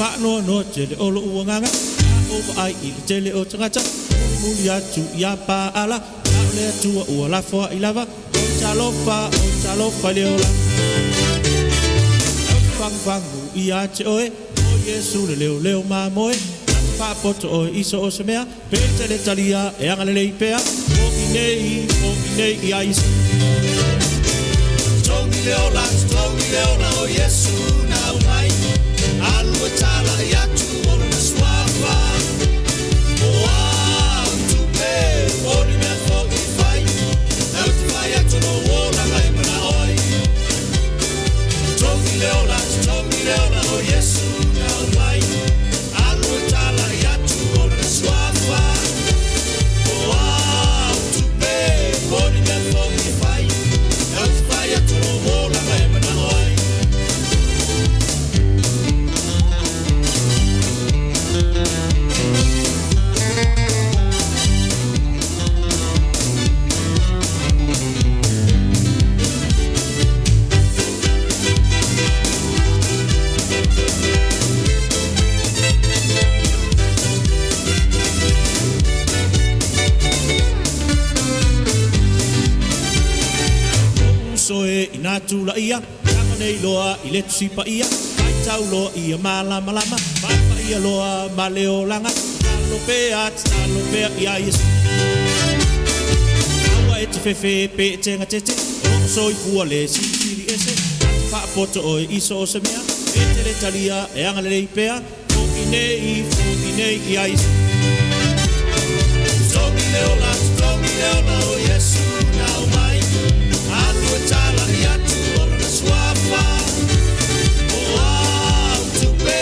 fa no tele o lo nganga o ai I tele o tangata muli atu ya pa ala le tu o la fo ilava o chalofa le ola fang ia te oe o Yesu le leo ma moe fa poto o iso o semea pe tele talia e anga le pea o inei ia is Tongi leola o Yesu na mai alu tala ya tu o na swafa o a tu pe o ni me fo I fai e tu vai a tu no o na mai mana oi Tongi leola o Yesu na mai alu tala ya tu o na swafa o a tu pe o ni me fo I fai e tu vai a tu no o na mai mana oi Soe inatu la ia kama nei loa I le tusipa ia Vai tau loa ia malama Papa ia loa maleo langa Talo pea ia Yesu Awa e te fefe pe tenga tete O soi fua le siri ese Ati wha poto o iso o se mea E tele talia e anga le pea O inei ia Yesu Tongi leola o Yesu nau mai Alu tala ia tu o na swafa O au tu pe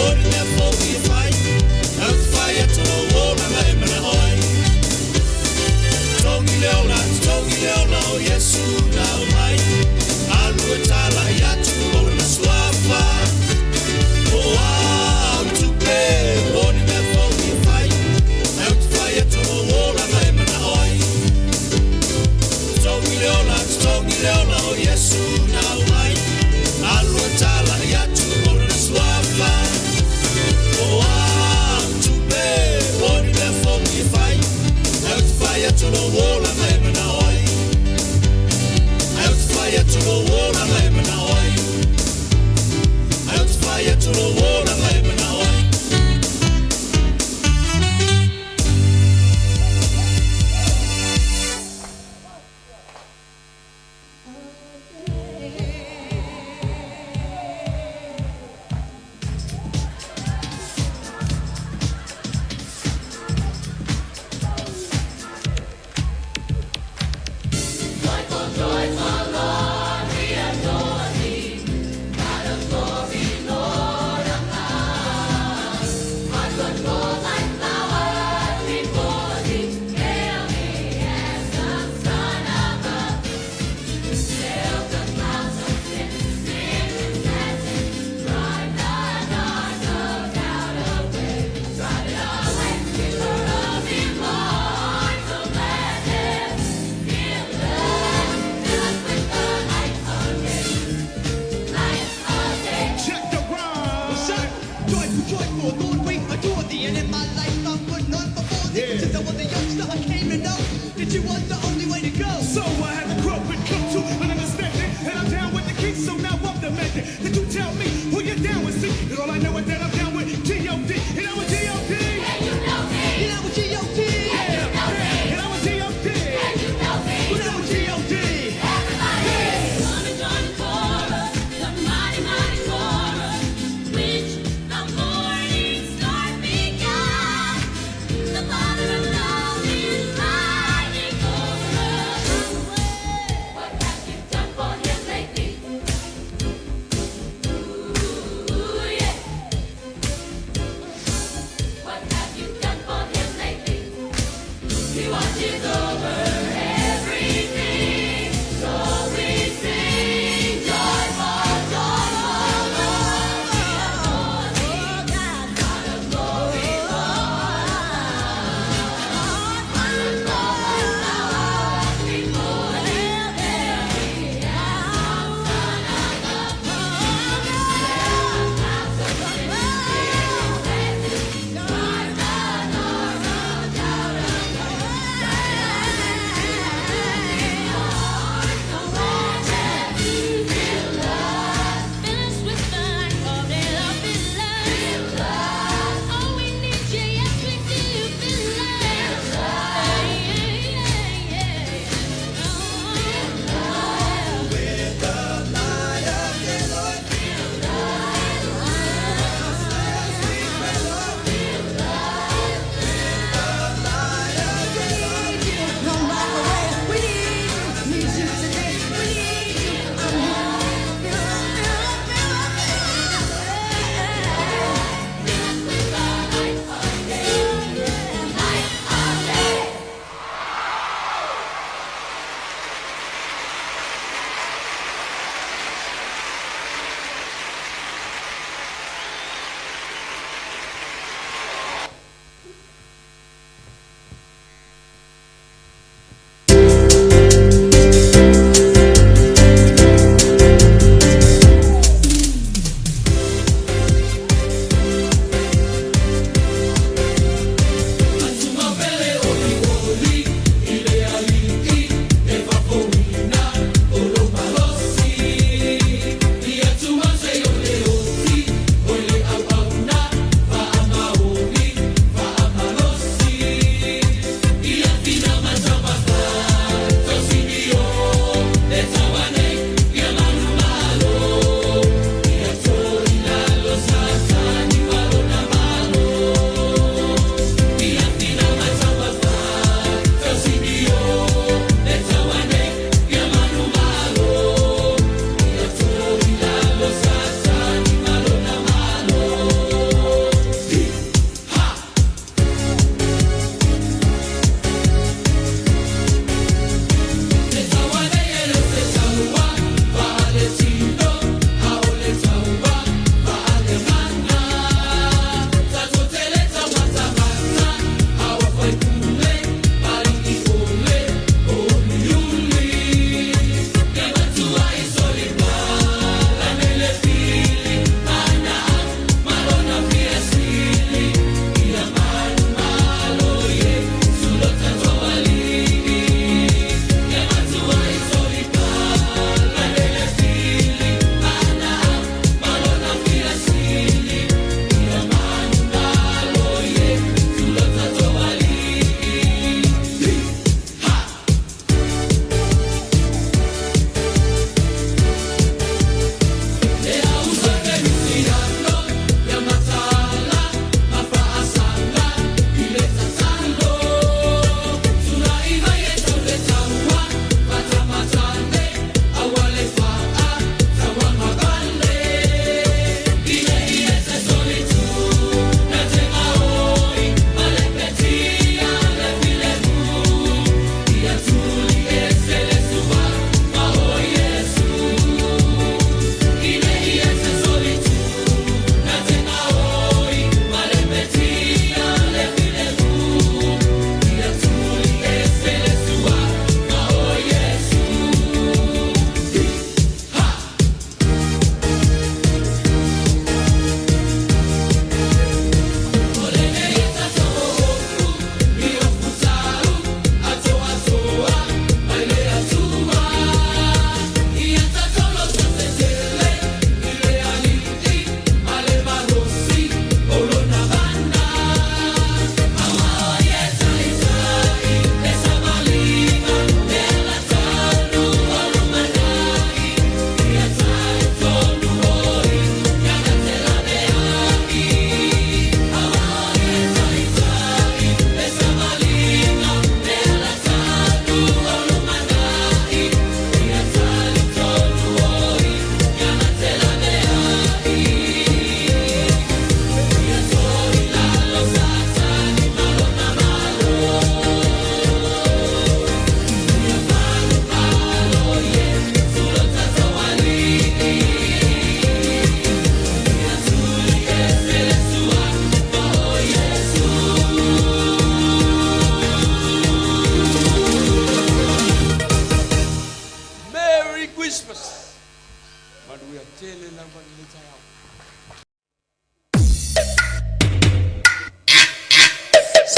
o ni me fo I fai Au fai atu o na mai mana oi Tongi leola o Yesu nau mai Alu tala ia tu o na swafa O au tu pe o ni me fo I fai Au fai atu o na mai mana oi Tongi leola o Yesu nau mai Alu tala ia tu o na swafa O au tu pe o ni me fo I fai Au tu fai atu o na mai mana oi Au tu fai atu o na mai mana oi Au tu fai atu o na mai mana oi Joyful Lord, we adore Thee. God of glory, Lord of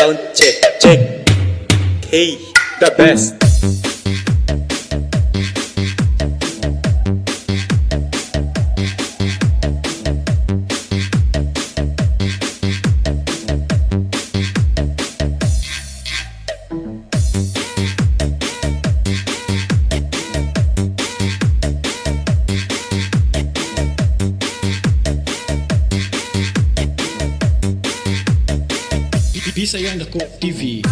sound check check. Hey, the best. Bisa yang Dako TV.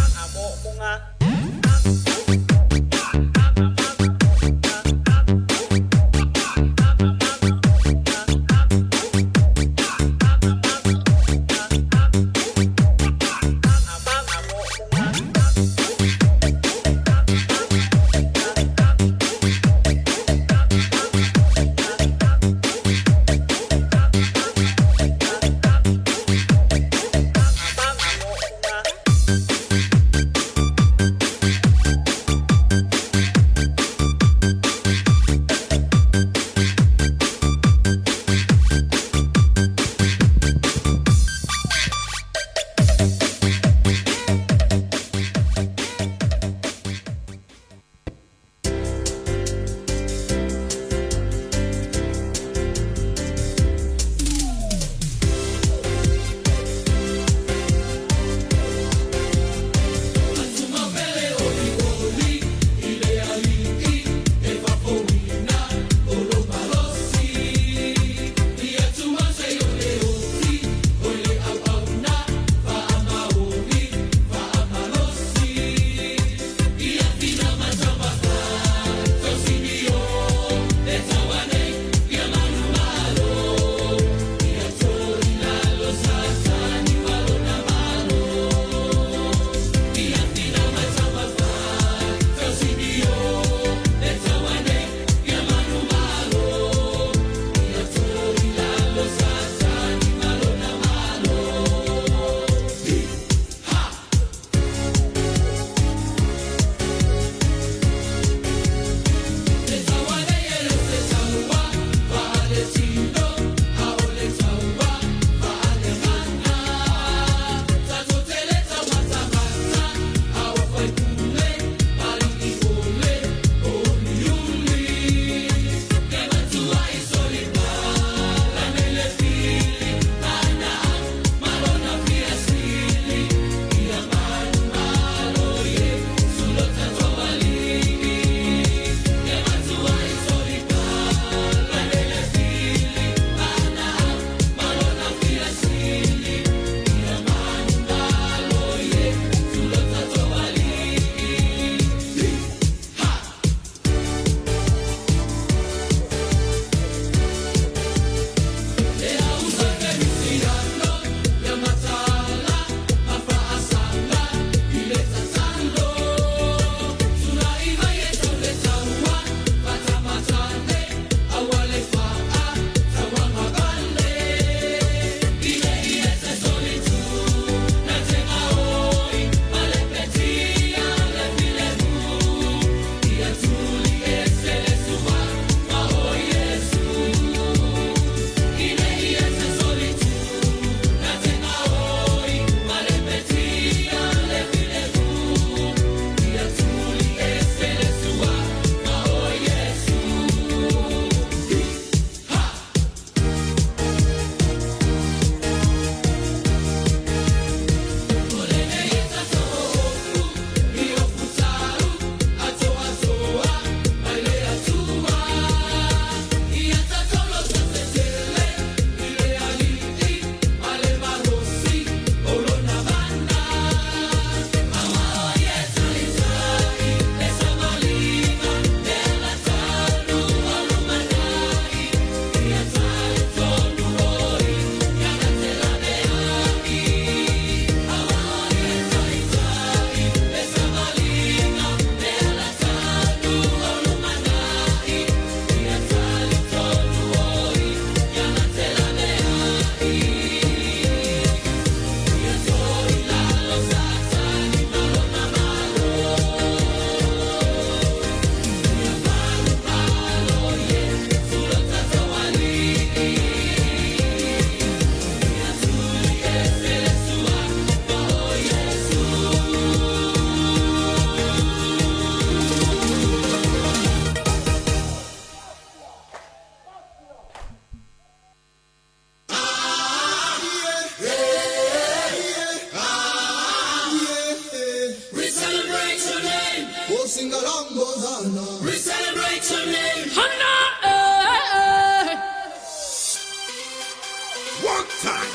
time.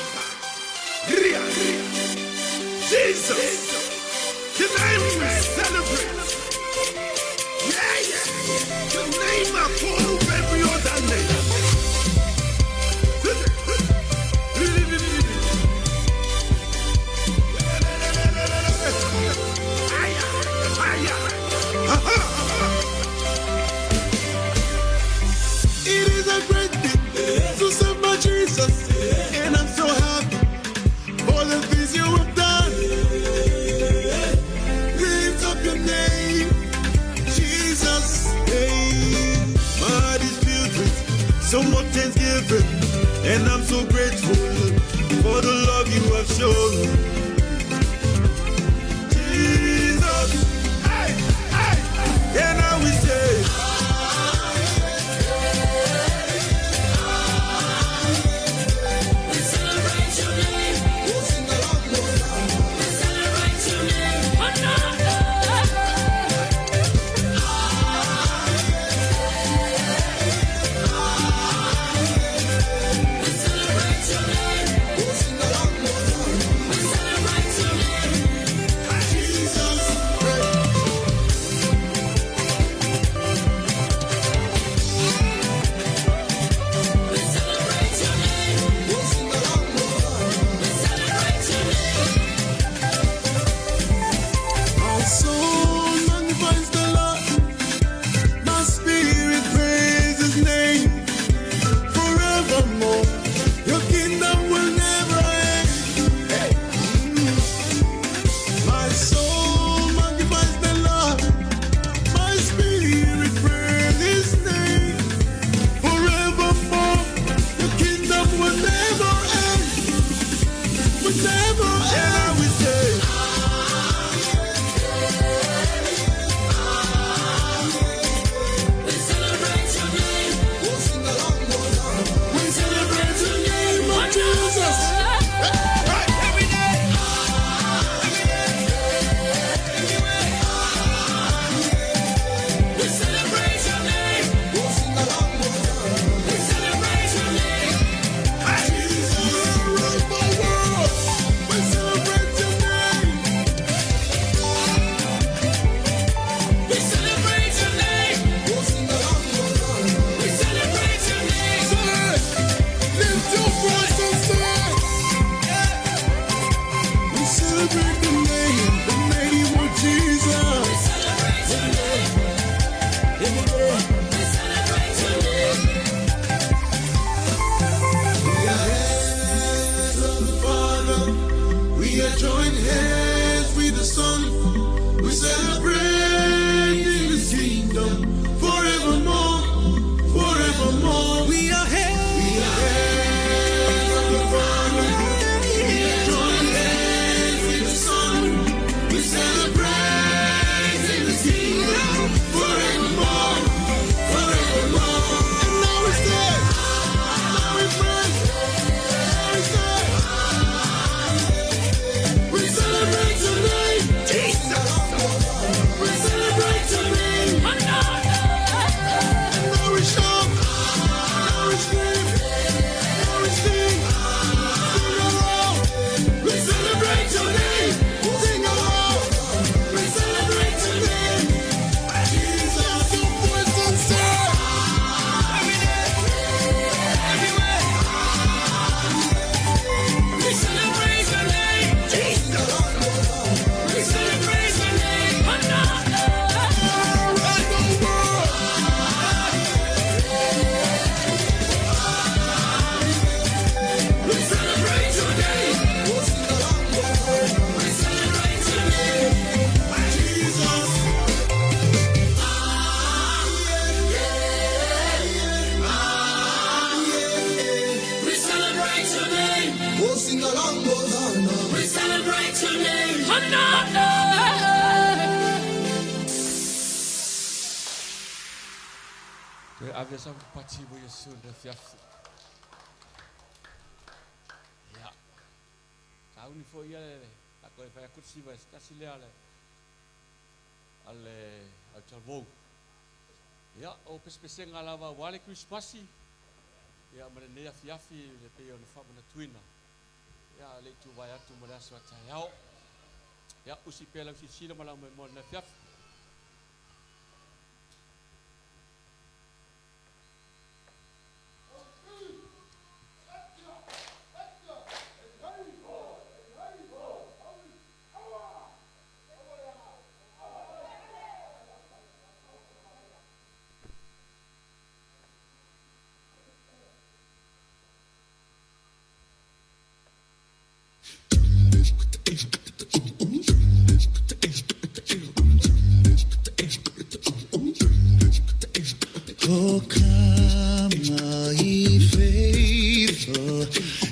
Jesus, the name we celebrate. Yeah. The name above every other name. It is a great thing to serve my Jesus, and I'm so happy for the things you have done. Lift up your name, Jesus. Hey, my heart is filled with so much thanksgiving, and I'm so grateful for the love you have shown. Jesus, hey, and now we say, Avesa pati bo Yesu de fiafu. Ya. Kau ni fo ia le. Ako e fai kursi ba sta sile ale. Al chalvo. Ya, o pespesenga lava wale Christmasi. Ya, mane ne fiafi le pe ona fa na tuina. ya le tu vai atu mala so tayao ya usi pela si sila mala mo na fiaf Oh, come, all ye faithful,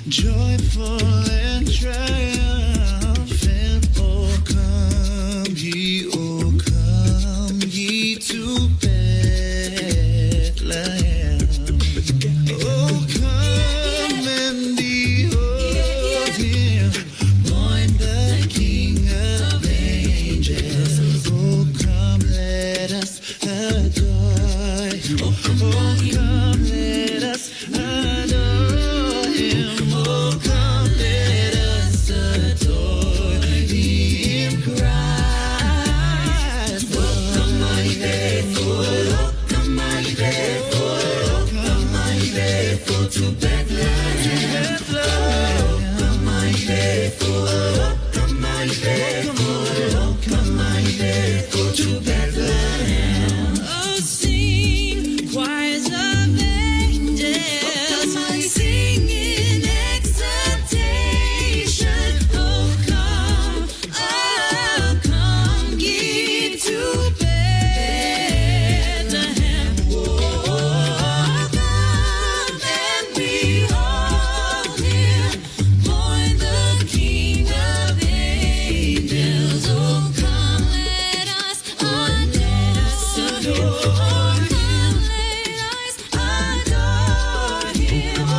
joyful and triumphant. Oh, come ye to Bethlehem. Oh, come and behold him, born the King of angels. Oh, come, let us adore him. Oh, come, let us adore him. Oh, come, let us adore him, Christ. Oh, come, my faithful. Oh, come, my faithful. Oh, come, my faithful to Bethlehem. Oh, come, my faithful. Oh, come, my faithful. Oh, come, my faithful to Bethlehem. Oh, sing choirs of angels, sing in exultation. Oh, come, ye to Bethlehem. Oh, come and behold him, born the King of angels. Oh, come, let us adore. Oh, come, let us adore him. Oh,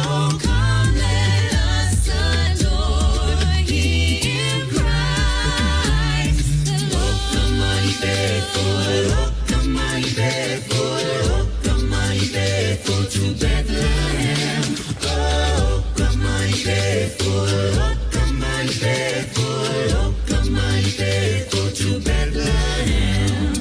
come, let us adore him, Christ the Lord. Come, my faithful, oh, come, my faithful, oh, come, my faithful to Bethlehem. Oh, come, my faithful, oh, come, my faithful, oh, come, my faithful to Bethlehem.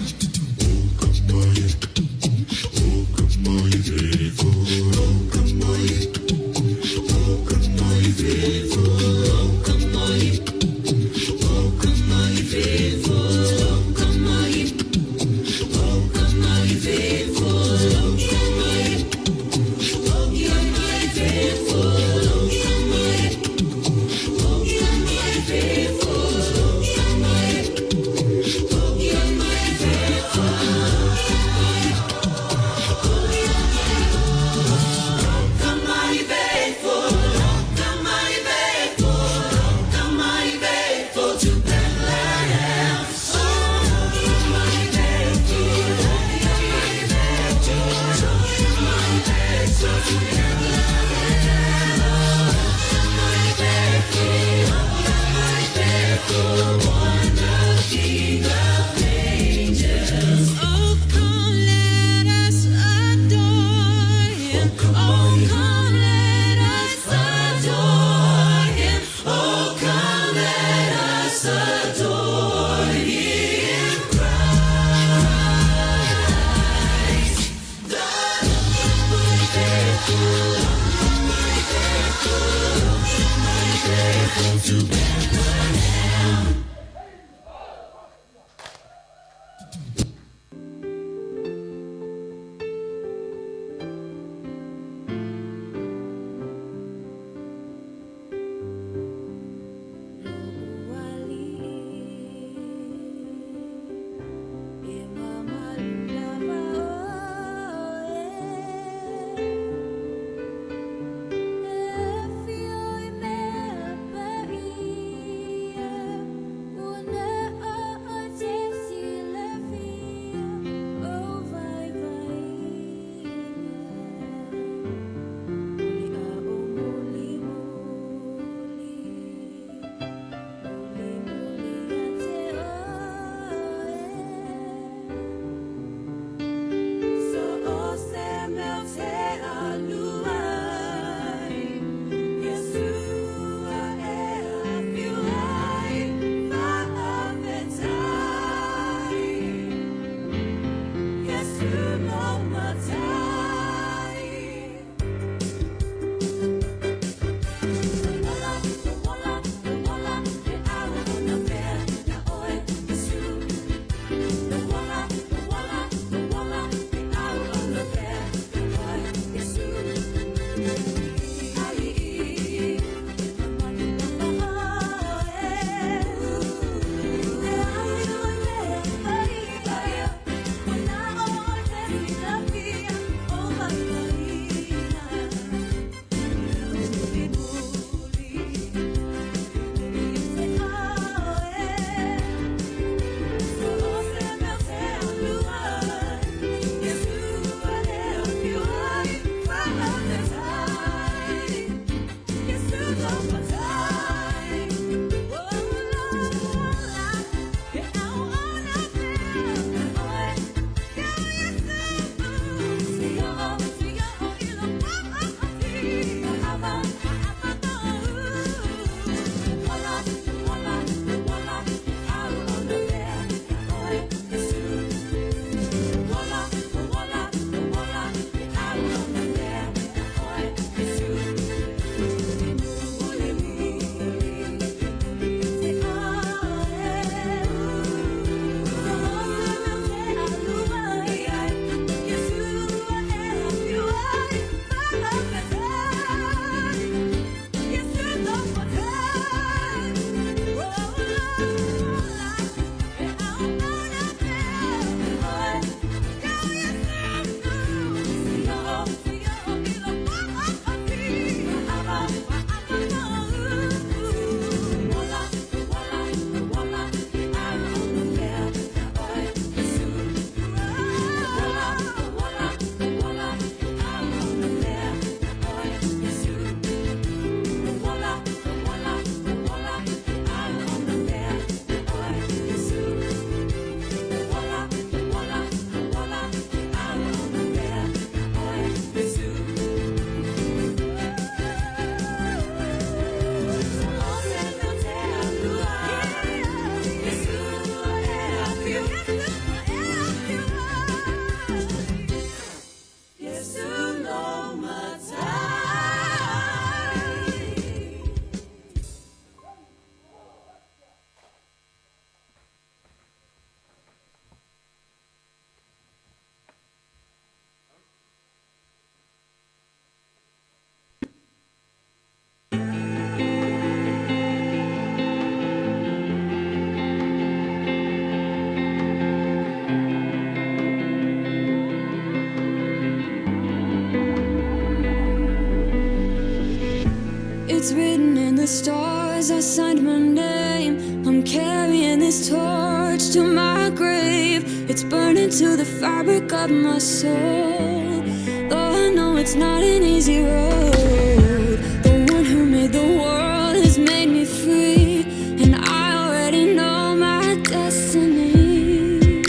the stars, I signed my name. I'm carrying this torch to my grave. It's burning to the fabric of my soul. Though I know it's not an easy road. The one who made the world has made me free, and I already know my destiny.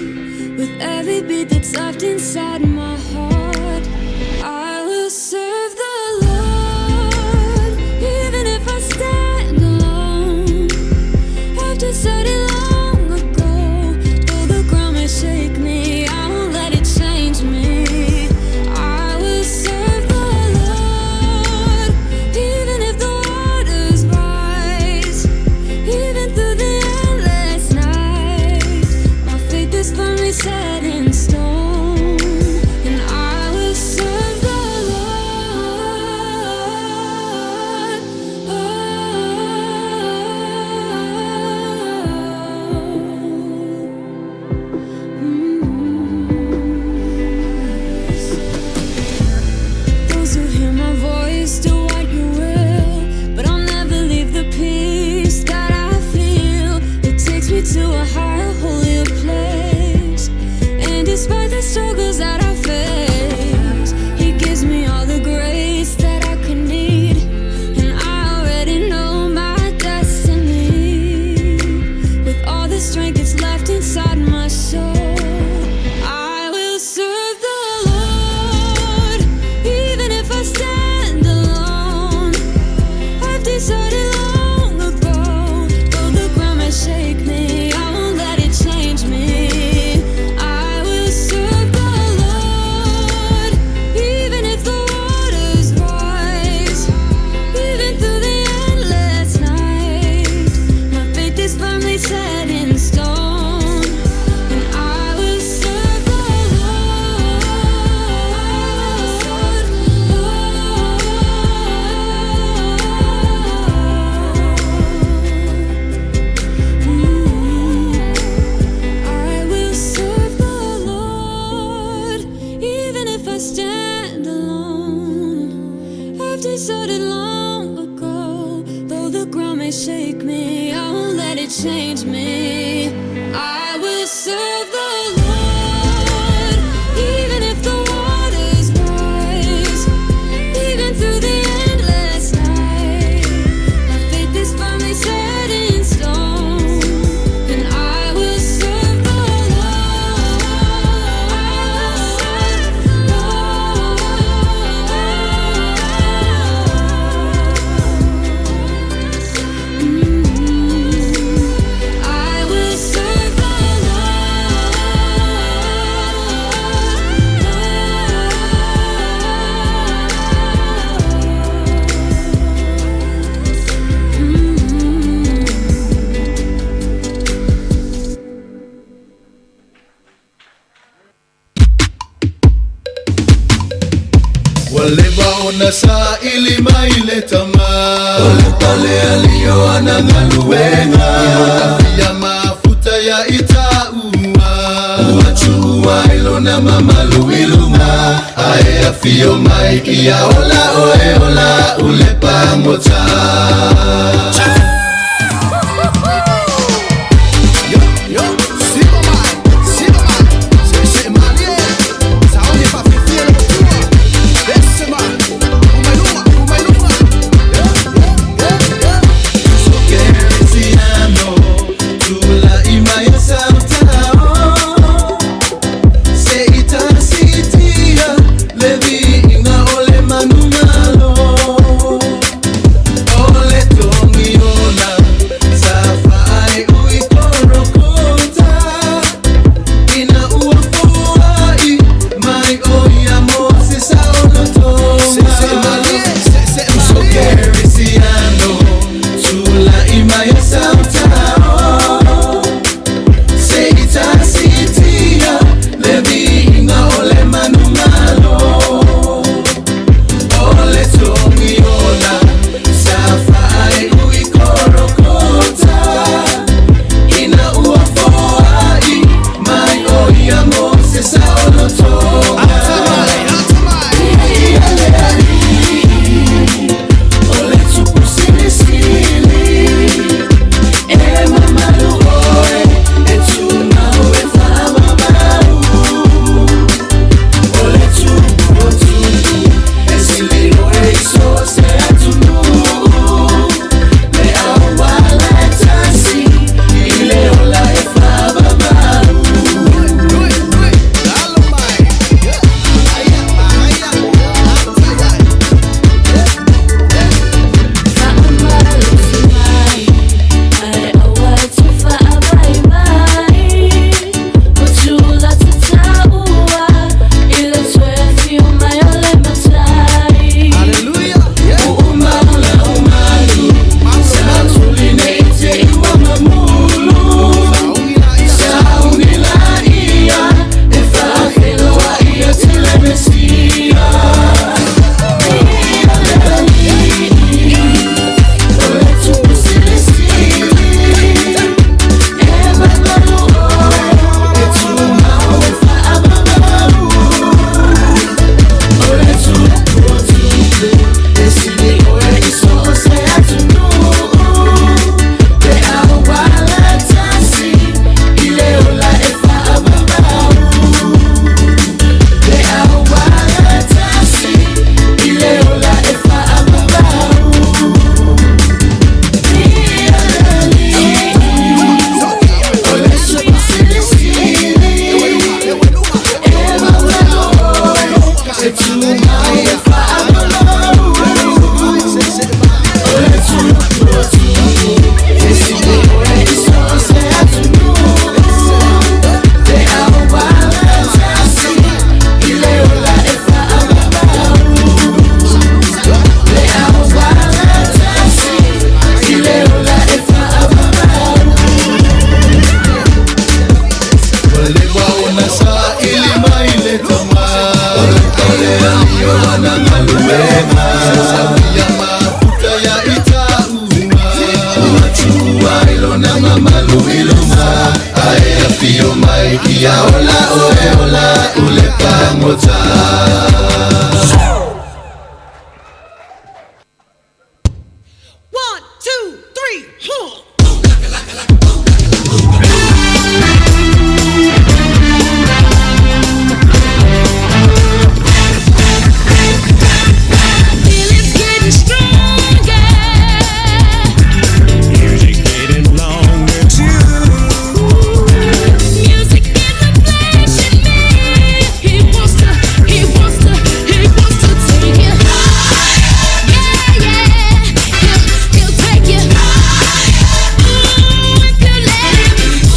With every beat that's left inside my heart, I will serve the Lord, even if I stand alone. I've decided long ago, though the ground may shake me, I won't let it change me. I will serve the Lord, even if the waters rise, even through the endless night. My faith is firmly set in stone, and I will serve the Lord. Those who hear my voice, do what you will, but I'll never leave the peace that I feel. It takes me to a higher, holier place. And despite the struggles that I face, He gives me all the grace that I could need. And I already know my destiny. With all the strength that's left inside my soul, I will serve the Lord, even if I stand alone. I've decided long ago, though the ground may shake me, I won't let it change me. I will serve the Lord, even if the waters rise, even through the endless night. My faith is firmly set in stone, and I will serve the I will serve the Lord, even if I stand alone. I've decided long ago, though the ground may shake me, I won't let it change me. I will serve the Lord, even if the waters rise, even through the endless night. My faith is firmly set in stone, and I will serve the Lord. I will serve the Walewaona saa ilimaileta ole pale alioana ngaluwenga ya mafuta ya itaua wachua ilona mama luiluma ae afio maiki ya ola ola ulepa mota. Ole Feelings getting stronger. Music getting longer too. Music is a flash in me. He wants to take you higher. Yeah, he'll take you higher. Ooh, if you let him,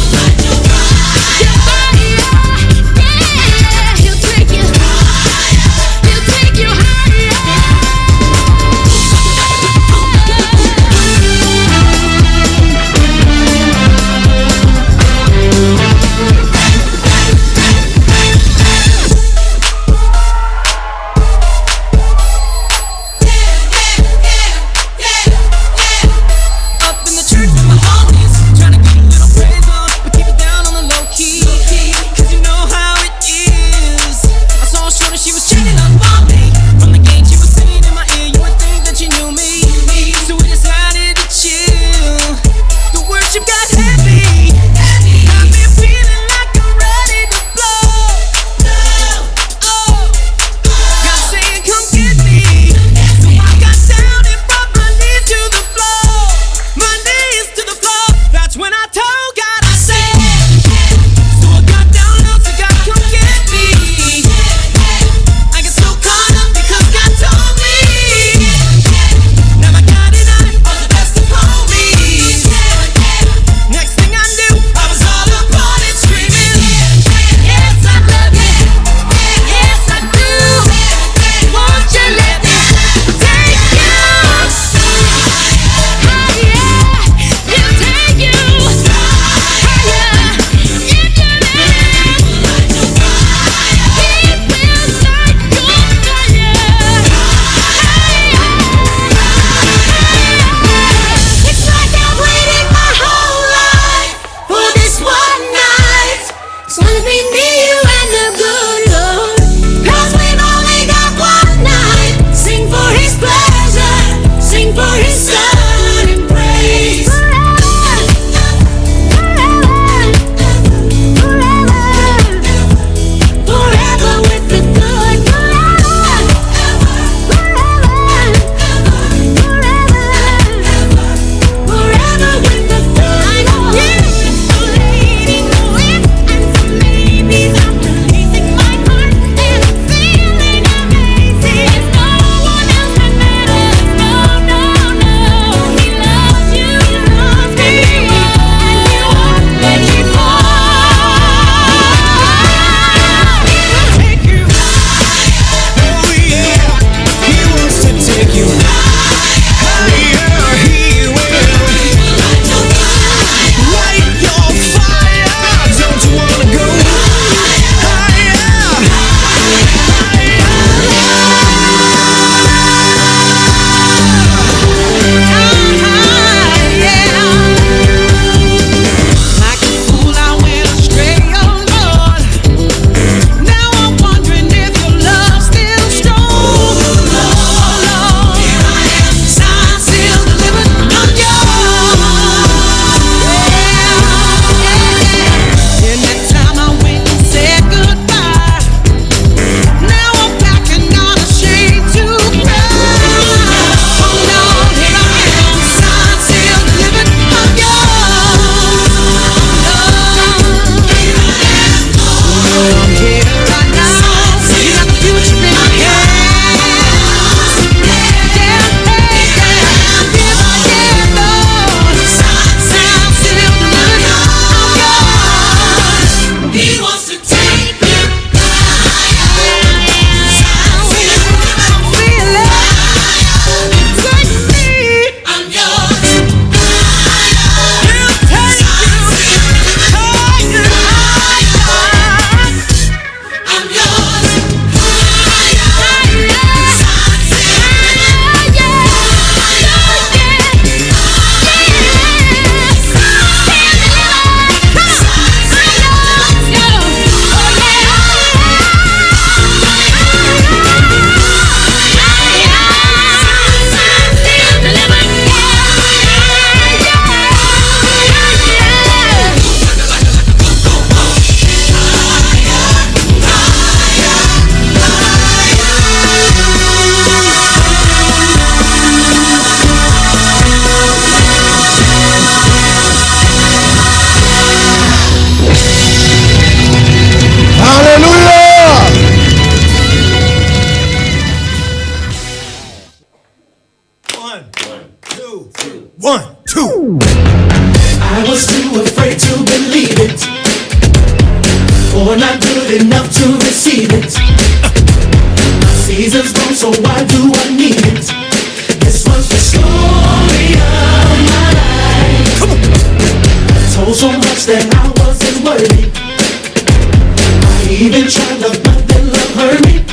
much that I wasn't worthy. I even tried love, but then love hurt me.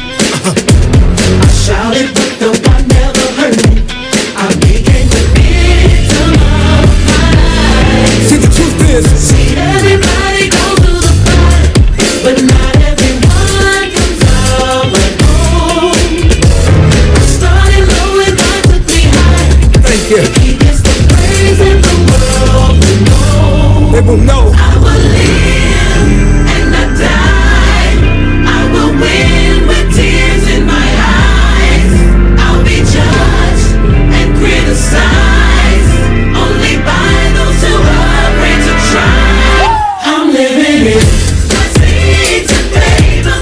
I shouted, but the one never heard me. I became the victim of my life. See, the truth is, see, everybody goes through the fire, but not everyone comes out like home. I started low and God took me high. thank you. He gets the praise in the world will know. They will know. I will live and not die. I will win with tears in my eyes. I'll be judged and criticized only by those who are afraid to try. I'm living in blessings and favor.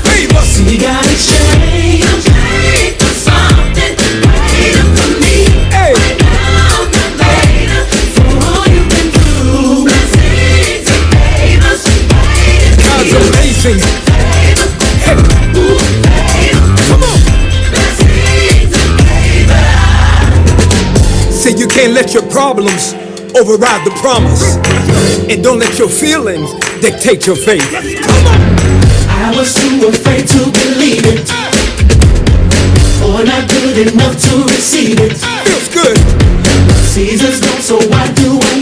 See, God is change. I'm paid for something greater for me. Hey. Right now, not later. For all you've been through, blessings and favors. God's amazing. Favor, Hey, ooh, favor. come on. Blessings and favor. Say you can't let your problems override the promise. And don't let your feelings dictate your faith. Come on. I was too afraid to believe it, or not good enough to receive it. Feels good. Seasons go, so why do I